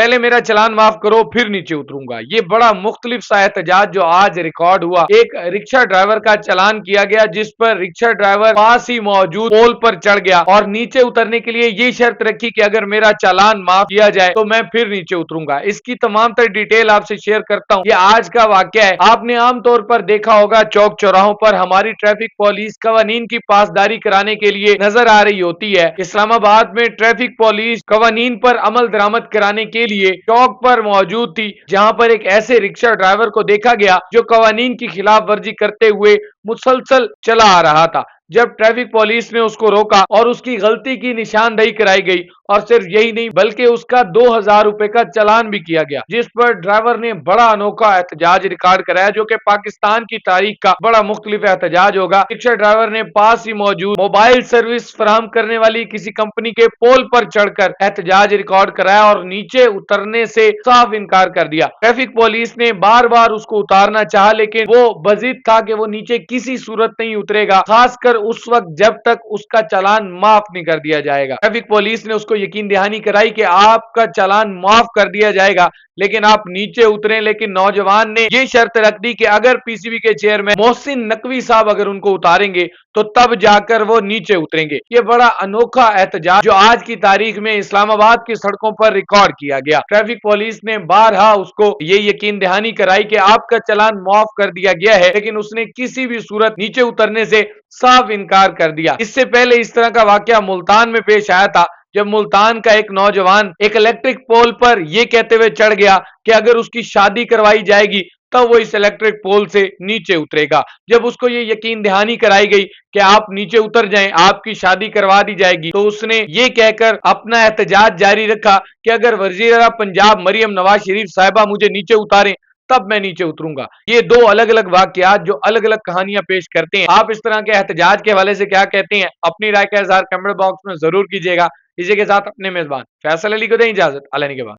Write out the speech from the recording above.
पहले मेरा चालान माफ करो फिर नीचे उतरूंगा। ये बड़ा मुख्तलिफ सा एहतजाज जो आज रिकॉर्ड हुआ। एक रिक्शा ड्राइवर का चालान किया गया जिस पर रिक्शा ड्राइवर पास ही मौजूद पोल पर चढ़ गया और नीचे उतरने के लिए ये शर्त रखी कि अगर मेरा चालान माफ किया जाए तो मैं फिर नीचे उतरूंगा। इसकी तमाम तर डिटेल आपसे शेयर करता हूँ। ये आज का वाकया है। आपने आमतौर पर देखा होगा चौक चौराहों पर हमारी ट्रैफिक पुलिस कवानीन की पासदारी कराने के लिए नजर आ रही होती है। इस्लामाबाद में ट्रैफिक पुलिस कवानीन पर अमल दरामद कराने के लिए चौक पर मौजूद थी, जहां पर एक ऐसे रिक्शा ड्राइवर को देखा गया जो कवानीन की खिलाफ वर्जी करते हुए मुसलसल चला आ रहा था। जब ट्रैफिक पुलिस ने उसको रोका और उसकी गलती की निशानदेही कराई गई और सिर्फ यही नहीं बल्कि उसका 2000 रुपए का चालान भी किया गया, जिस पर ड्राइवर ने बड़ा अनोखा एहतजाज रिकॉर्ड कराया जो कि पाकिस्तान की तारीख का बड़ा मुख्तलिफ एहतजाज होगा। रिक्शा ड्राइवर ने पास ही मौजूद मोबाइल सर्विस फराहम करने वाली किसी कंपनी के पोल पर चढ़कर एहतजाज रिकॉर्ड कराया और नीचे उतरने से साफ इनकार कर दिया। ट्रैफिक पुलिस ने बार बार उसको उतारना चाहा लेकिन वो बजिद था कि वो नीचे किसी सूरत नहीं उतरेगा, खासकर उस वक्त जब तक उसका चालान माफ नहीं कर दिया जाएगा। ट्रैफिक पुलिस ने उसको यकीन दहानी कराई कि आपका चालान माफ कर दिया जाएगा लेकिन आप नीचे उतरें। लेकिन नौजवान ने ये शर्त रख दी कि अगर पीसीबी के चेयरमैन मोहसिन नकवी साहब अगर उनको उतारेंगे तो तब जाकर वो नीचे उतरेंगे। ये बड़ा अनोखा एहतजाज जो आज की तारीख में इस्लामाबाद की सड़कों पर रिकॉर्ड किया गया। ट्रैफिक पुलिस ने बारहा उसको ये यकीन दहानी कराई कि आपका चालान माफ कर दिया गया है, लेकिन उसने किसी भी सूरत नीचे उतरने से साफ इनकार कर दिया। इससे पहले इस तरह का वाकया मुल्तान में पेश आया था, जब मुल्तान का एक नौजवान एक इलेक्ट्रिक पोल पर यह कहते हुए चढ़ गया कि अगर उसकी शादी करवाई जाएगी तब वो इस इलेक्ट्रिक पोल से नीचे उतरेगा। जब उसको ये यकीन दहानी कराई गई कि आप नीचे उतर जाएं, आपकी शादी करवा दी जाएगी, तो उसने ये कहकर अपना एहतजाज जारी रखा कि अगर वजीर पंजाब मरियम नवाज शरीफ साहिबा मुझे नीचे उतारें तब मैं नीचे उतरूंगा। ये दो अलग अलग वाकयात जो अलग अलग कहानियां पेश करते हैं। आप इस तरह के एहतजाज के हवाले से क्या कहते हैं? अपनी राय का इजहार कमेंट बॉक्स में जरूर कीजिएगा। इसी के साथ अपने मेजबान फैसल अली को दें इजाजत। अल्लाह के बाद।